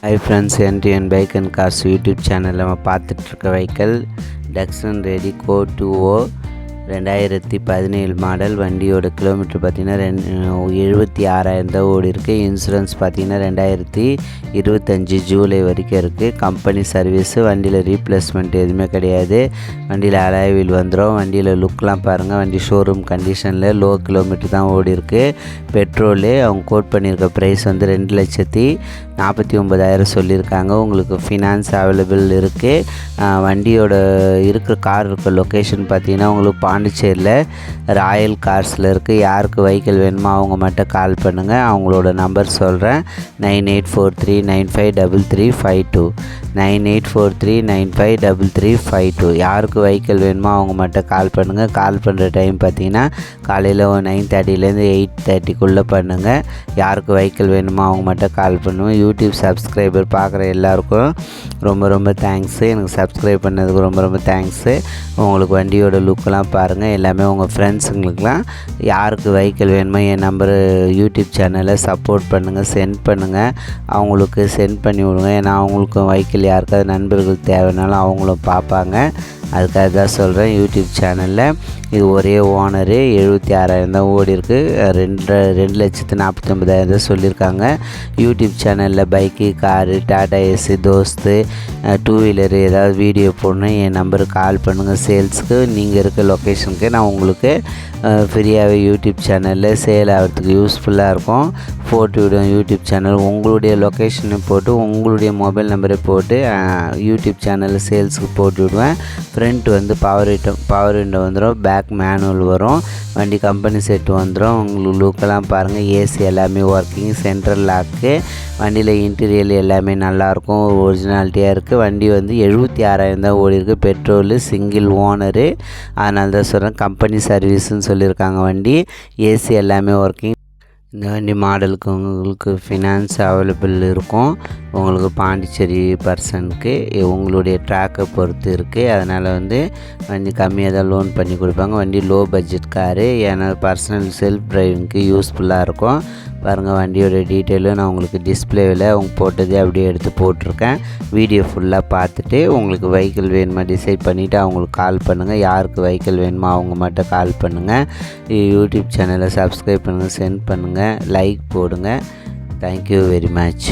Hi friends, NTN Bike and Cars YouTube சேனலில் நம்ம பார்த்துட்ருக்க vehicle Tucson ready go 2O 2017 மாடல். வண்டியோட கிலோமீட்டர் பார்த்திங்கன்னா 76,000 தான் ஓடி இருக்குது. இன்சூரன்ஸ் பார்த்திங்கன்னா 2025 ஜூலை வரைக்கும் இருக்குது. Company service. வண்டியில் ரீப்ளேஸ்மெண்ட் எதுவுமே கிடையாது. வண்டியில் அலாய் வீல் வந்துடும். வண்டியில் லுக்லாம் பாருங்கள். வண்டி ஷோரூம் கண்டிஷனில் லோ கிலோமீட்டர் தான் ஓடி இருக்குது. பெட்ரோலு அவங்க கோட் பண்ணியிருக்க ப்ரைஸ் வந்து 2,49,000 சொல்லியிருக்காங்க. உங்களுக்கு ஃபினான்ஸ் அவைலபிள் இருக்குது. வண்டியோட இருக்கிற கார் இருக்க லொக்கேஷன் பார்த்திங்கன்னா உங்களுக்கு பாண்டிச்சேரியில் ராயல் கார்ஸில் இருக்குது. யாருக்கு வெஹிக்கிள் வேணுமோ அவங்க மட்டும் கால் பண்ணுங்கள். அவங்களோட நம்பர் சொல்கிறேன். 9843953352 9843953352. யாருக்கு வெஹிக்கிள் வேணுமோ அவங்க மட்டும் கால் பண்ணுங்கள். கால் பண்ணுற டைம் பார்த்திங்கன்னா காலையில் 9:30 8:30 பண்ணுங்கள். யாருக்கு வெஹிக்கிள் வேணுமோ அவங்க மட்டும் கால் பண்ணுவேன். யூடியூப் சப்ஸ்கிரைபர் பார்க்குற எல்லாருக்கும் ரொம்ப தேங்க்ஸு. எனக்கு சப்ஸ்கிரைப் பண்ணதுக்கு ரொம்ப தேங்க்ஸு. உங்களுக்கு வண்டியோட லுக்கெல்லாம் பாருங்கள். எல்லாமே உங்கள் ஃப்ரெண்ட்ஸுங்களுக்கெலாம் யாருக்கு வெஹிக்கிள் வேணுமோ என் நம்பரு யூடியூப் சேனலில் சப்போர்ட் பண்ணுங்கள், சென்ட் பண்ணுங்கள். அவங்களுக்கு சென்ட் பண்ணி விடுங்க. ஏன்னா அவங்களுக்கும் வெஹிக்கிள் யாருக்காவது நண்பர்கள் தேவைனாலும் அவங்களும் பார்ப்பாங்க. அதுக்காக தான் சொல்கிறேன். யூடியூப் சேனலில் இது ஒரே ஓனரு 76,000 தான் ஓடி இருக்குது. 2,49,000 தான் சொல்லியிருக்காங்க. யூடியூப் சேனலில் bike, car, Tata Ace, Dost, two wheeler ஏதாவது வீடியோ போடணும் என் நம்பருக்கு கால் பண்ணுங்கள். சேல்ஸுக்கு நீங்கள் இருக்க லொக்கேஷனுக்கு நான் உங்களுக்கு ஃப்ரீயாகவே யூடியூப் சேனலில் சேல் ஆகிறதுக்கு யூஸ்ஃபுல்லாக இருக்கும். போட்டு விடுவேன். யூடியூப் சேனல் உங்களுடைய லொக்கேஷனை போட்டு உங்களுடைய மொபைல் நம்பரை போட்டு யூடியூப் சேனலில் சேல்ஸுக்கு போட்டு விடுவேன். ஃப்ரண்ட் வந்து பவர் விண்டோ வந்துடும். பேக் மேனுவல் வரும். வண்டி கம்பெனி செட்டு வந்துடும். உங்களுக்கு லுக்கெல்லாம் பாருங்கள். ஏசி எல்லாமே ஒர்க்கிங், சென்ட்ரல் லாக்கு. வண்டியில் இன்டீரியல் எல்லாமே நல்லாயிருக்கும். ஒரிஜினாலிட்டியாக இருக்குது. வண்டி வந்து 76,000 தான் ஓடி இருக்குது. Petrol, single owner. அதனால தான் சொல்கிறேன். கம்பெனி சர்வீஸுன்னு சொல்லியிருக்காங்க. வண்டி ஏசி எல்லாமே ஒர்க்கிங். இந்த வண்டி மாடலுக்கு உங்களுக்கு ஃபினான்ஸ் அவைலபிள் இருக்கும். உங்களுக்கு பாண்டிச்சேரி பர்சனுக்கு உங்களுடைய ட்ராக்கை பொறுத்து இருக்குது. அதனால் வந்து வண்டி கம்மியாக தான் லோன் பண்ணி கொடுப்பாங்க. வண்டி லோ பட்ஜெட் காரு. ஏன்னா பர்சனல் செல்ஃப் டிரைவிங்க்கு யூஸ்ஃபுல்லாக இருக்கும். பாருங்கள் வண்டியோட டீட்டெயிலும் நான் உங்களுக்கு டிஸ்பிளேவில் அவங்க போட்டதே அப்படியே எடுத்து போட்டிருக்கேன். வீடியோ ஃபுல்லாக பார்த்துட்டு உங்களுக்கு வெஹிக்கிள் வேணுமா டிசைட் பண்ணிவிட்டு அவங்களுக்கு கால் பண்ணுங்கள். யாருக்கு வெஹிக்கிள் வேணுமோ அவங்க மட்டும் கால் பண்ணுங்கள். யூடியூப் சேனலை சப்ஸ்கிரைப் பண்ணுங்கள், சென்ட் பண்ணுங்கள், லைக் போடுங்க. Thank you very much.